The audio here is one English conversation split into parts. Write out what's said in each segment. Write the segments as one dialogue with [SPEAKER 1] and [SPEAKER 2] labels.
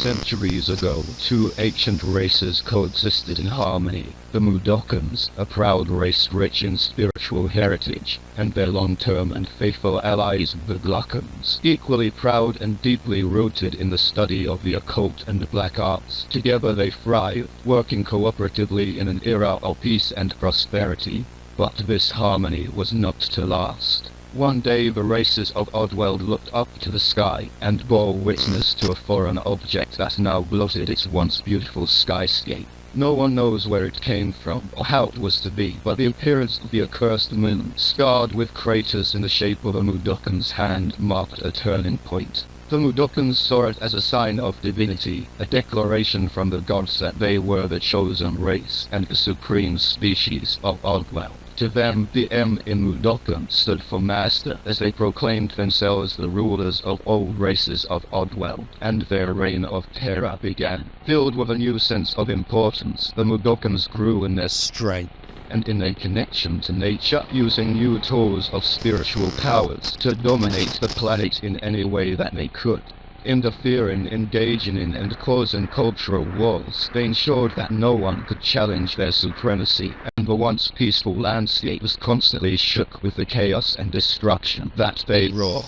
[SPEAKER 1] Centuries ago, two ancient races coexisted in harmony. The Mudokons, a proud race rich in spiritual heritage, and their long-term and faithful allies the Glockons, equally proud and deeply rooted in the study of the occult and black arts. Together they thrive, working cooperatively in an era of peace and prosperity. But this harmony was not to last. One day the races of Oddworld looked up to the sky and bore witness to a foreign object that now blotted its once beautiful skyscape. No one knows where it came from or how it was to be, but the appearance of the accursed moon, scarred with craters in the shape of a Mudokon's hand, marked a turning point. The Mudokons saw it as a sign of divinity, a declaration from the gods that they were the chosen race and the supreme species of Oddworld. To them, the M in Mudokon stood for master, as they proclaimed themselves the rulers of all races of Oddworld, and their reign of terror began. Filled with a new sense of importance, the Mudokons grew in their strength and in their connection to nature, using new tools of spiritual powers to dominate the planet in any way that they could. Interfering, engaging in, and causing cultural wars, they ensured that no one could challenge their supremacy, and the once peaceful landscape was constantly shook with the chaos and destruction that they wrought.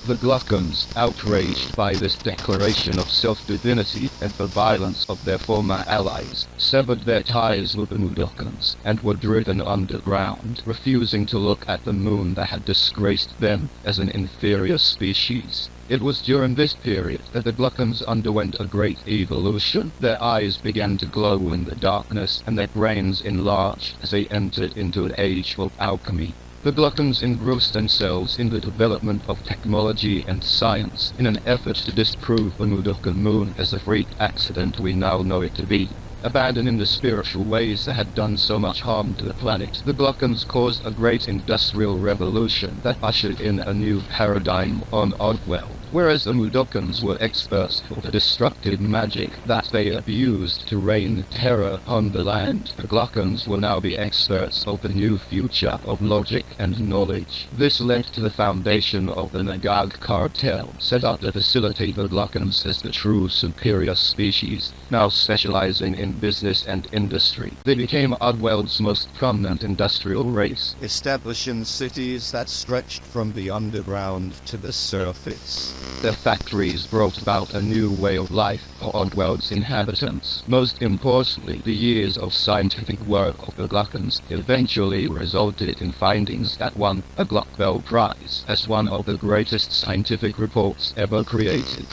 [SPEAKER 1] The Glockons, outraged by this declaration of self-divinity and the violence of their former allies, severed their ties with the Mudokons, and were driven underground, refusing to look at the moon that had disgraced them as an inferior species. It was during this period that the Glockons underwent a great evolution. Their eyes began to glow in the darkness, and their brains enlarged as they entered into an age of alchemy. The Glockons engrossed themselves in the development of technology and science in an effort to disprove the Mudokon moon as a freak accident we now know it to be. Abandoning the spiritual ways that had done so much harm to the planet, the Glockons caused a great industrial revolution that ushered in a new paradigm on Oddworld. Whereas the Mudokons were experts for the destructive magic that they abused to rain terror on the land, the Glockons will now be experts of the new future of logic and knowledge. This led to the foundation of the Nagag cartel, set up to facilitate the Glockons as the true superior species, now specializing in business and industry. They became Oddworld's most prominent industrial race, establishing cities that stretched from the underground to the surface. Their factories brought about a new way of life for Oddworld's inhabitants. Most importantly, the years of scientific work of the Glockons eventually resulted in findings that won a Glockbell Prize as one of the greatest scientific reports ever created.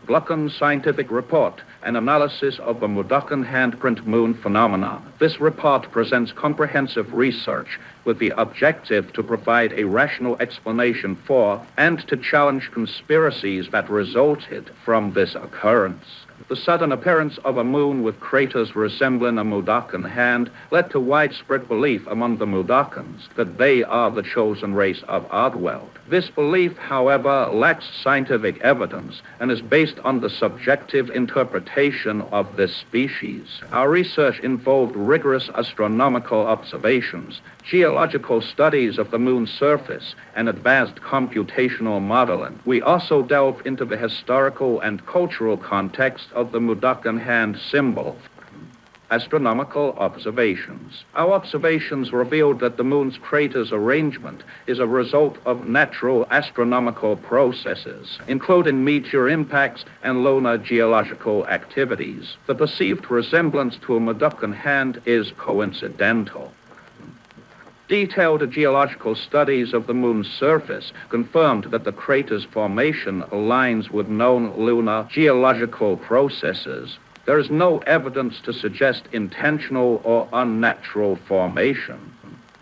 [SPEAKER 2] Glockon Scientific Report, an analysis of the Mudokon handprint moon phenomena. This report presents comprehensive research with the objective to provide a rational explanation for and to challenge conspiracies that resulted from this occurrence. The sudden appearance of a moon with craters resembling a Mudokon hand led to widespread belief among the Mudokons that they are the chosen race of Oddworld. This belief, however, lacks scientific evidence and is based on the subjective interpretation of this species. Our research involved rigorous astronomical observations, geological studies of the moon's surface, and advanced computational modeling. We also delve into the historical and cultural context of the Mudokon hand symbol. Astronomical observations. Our observations revealed that the moon's crater's arrangement is a result of natural astronomical processes, including meteor impacts and lunar geological activities. The perceived resemblance to a Mudokon hand is coincidental. Detailed geological studies of the moon's surface confirmed that the crater's formation aligns with known lunar geological processes. There is no evidence to suggest intentional or unnatural formation.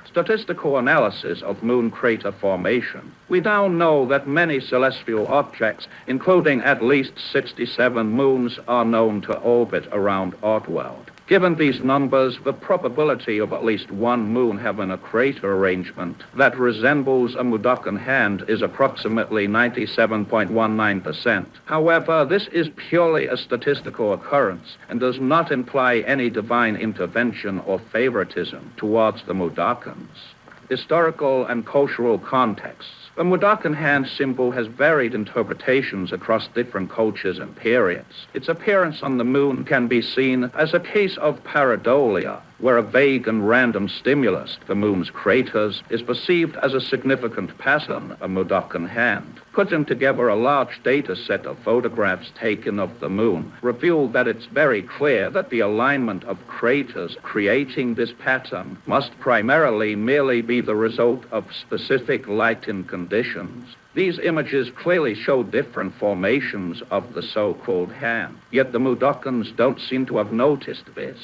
[SPEAKER 2] Statistical analysis of moon crater formation. We now know that many celestial objects, including at least 67 moons, are known to orbit around Oddworld. Given these numbers, the probability of at least one moon having a crater arrangement that resembles a Mudokon hand is approximately 97.19%. However, this is purely a statistical occurrence and does not imply any divine intervention or favoritism towards the Mudokons. historical and cultural contexts. The Mudokon hand symbol has varied interpretations across different cultures and periods. Its appearance on the moon can be seen as a case of pareidolia, where a vague and random stimulus, the moon's craters, is perceived as a significant pattern, a Mudokon hand. Putting together a large data set of photographs taken of the moon revealed that it's very clear that the alignment of craters creating this pattern must primarily merely be the result of specific lighting conditions. These images clearly show different formations of the so-called hand, yet the Mudokons don't seem to have noticed this.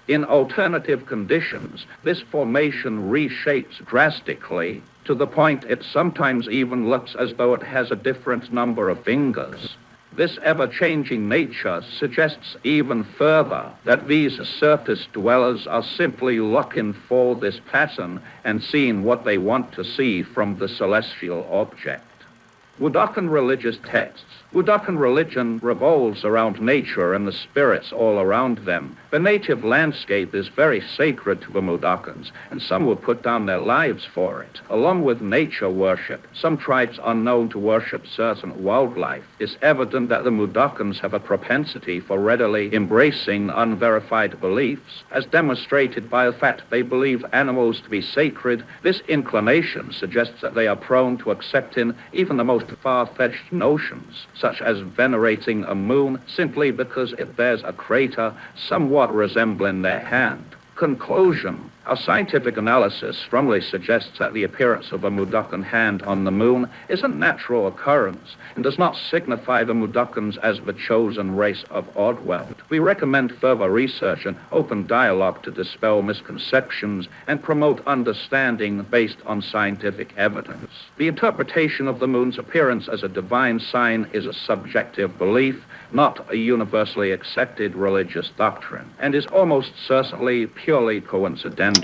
[SPEAKER 2] In alternative conditions, this formation reshapes drastically to the point it sometimes even looks as though it has a different number of fingers. This ever-changing nature suggests even further that these surface dwellers are simply looking for this pattern and seeing what they want to see from the celestial object. Mudokon religious texts. Mudokon religion revolves around nature and the spirits all around them. The native landscape is very sacred to the Mudokons, and some will put down their lives for it. Along with nature worship, some tribes are known to worship certain wildlife. It's evident that the Mudokons have a propensity for readily embracing unverified beliefs, as demonstrated by the fact they believe animals to be sacred. This inclination suggests that they are prone to accepting even the most far-fetched notions, such as venerating a moon simply because it bears a crater somewhat resembling their hand. Conclusion. Our scientific analysis strongly suggests that the appearance of a Mudokon hand on the moon is a natural occurrence and does not signify the Mudokons as the chosen race of Oddworld. We recommend further research and open dialogue to dispel misconceptions and promote understanding based on scientific evidence. The interpretation of the moon's appearance as a divine sign is a subjective belief, not a universally accepted religious doctrine, and is almost certainly purely coincidental.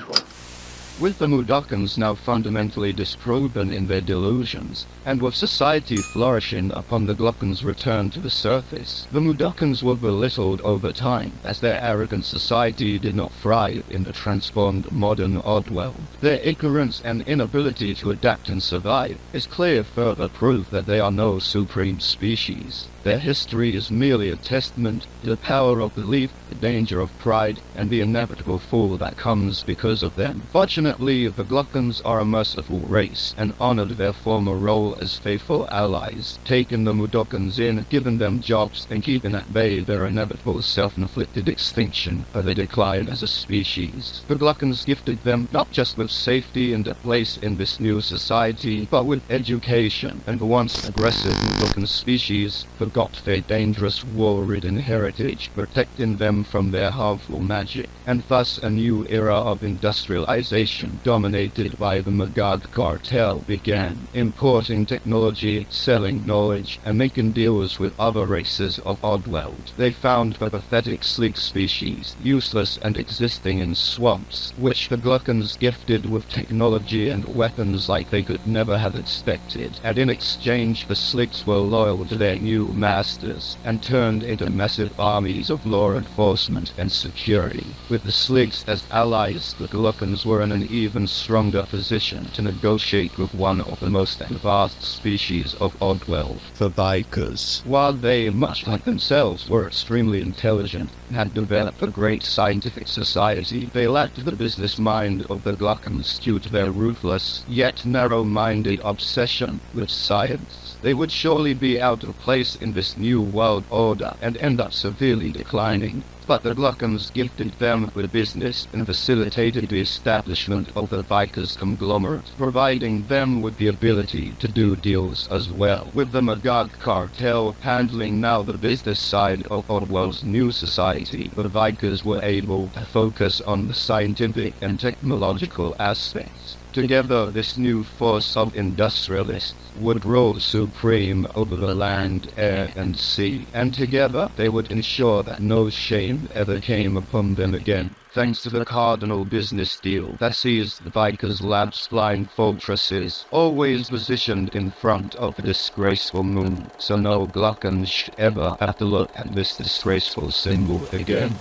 [SPEAKER 1] With the Mudokons now fundamentally disproven in their delusions, and with society flourishing upon the Glokons' return to the surface, the Mudokons were belittled over time, as their arrogant society did not thrive in the transformed modern Oddworld. Their ignorance and inability to adapt and survive is clear further proof that they are no supreme species. Their history is merely a testament to the power of belief, the danger of pride, and the inevitable fall that comes because of them. Fortunately, the Glokons are a merciful race, and honored their former role as faithful allies, taking the Mudokons in, giving them jobs, and keeping at bay their inevitable self-inflicted extinction or their decline as a species. The Glokons gifted them not just with safety and a place in this new society, but with education, and the once aggressive Mudokon species forgot their dangerous war-ridden heritage, protecting them from their harmful magic, and thus a new era of industrialization dominated by the Magog cartel began, importing technology, selling knowledge, and making deals with other races of Oddworld. They found the pathetic sleek species, useless and existing in swamps, which the Glokons gifted with technology and weapons like they could never have expected, and in exchange the slicks were loyal to their new masters, and turned into massive armies of law enforcement and security. With the slicks as allies, the Glokons were in an even stronger position to negotiate with one of the most advanced species of Oddworld, the Bikers. While they, much like themselves, were extremely intelligent and had developed a great scientific society, they lacked the business mind of the Glokons due to their ruthless, yet narrow-minded obsession with science. They would surely be out of place in this new world order and end up severely declining. But the Glokons gifted them with business and facilitated the establishment of the Bikers conglomerate, providing them with the ability to do deals as well. With the Magog cartel handling now the business side of Oddworld's new society, the Bikers were able to focus on the scientific and technological aspects. Together, this new force of industrialists would rule supreme over the land, air, and sea, and together they would ensure that no shame ever came upon them again. Thanks to the cardinal business deal that sees the Bikers' labs flying fortresses, always positioned in front of the disgraceful moon, so no Glokons should ever have to look at this disgraceful symbol again.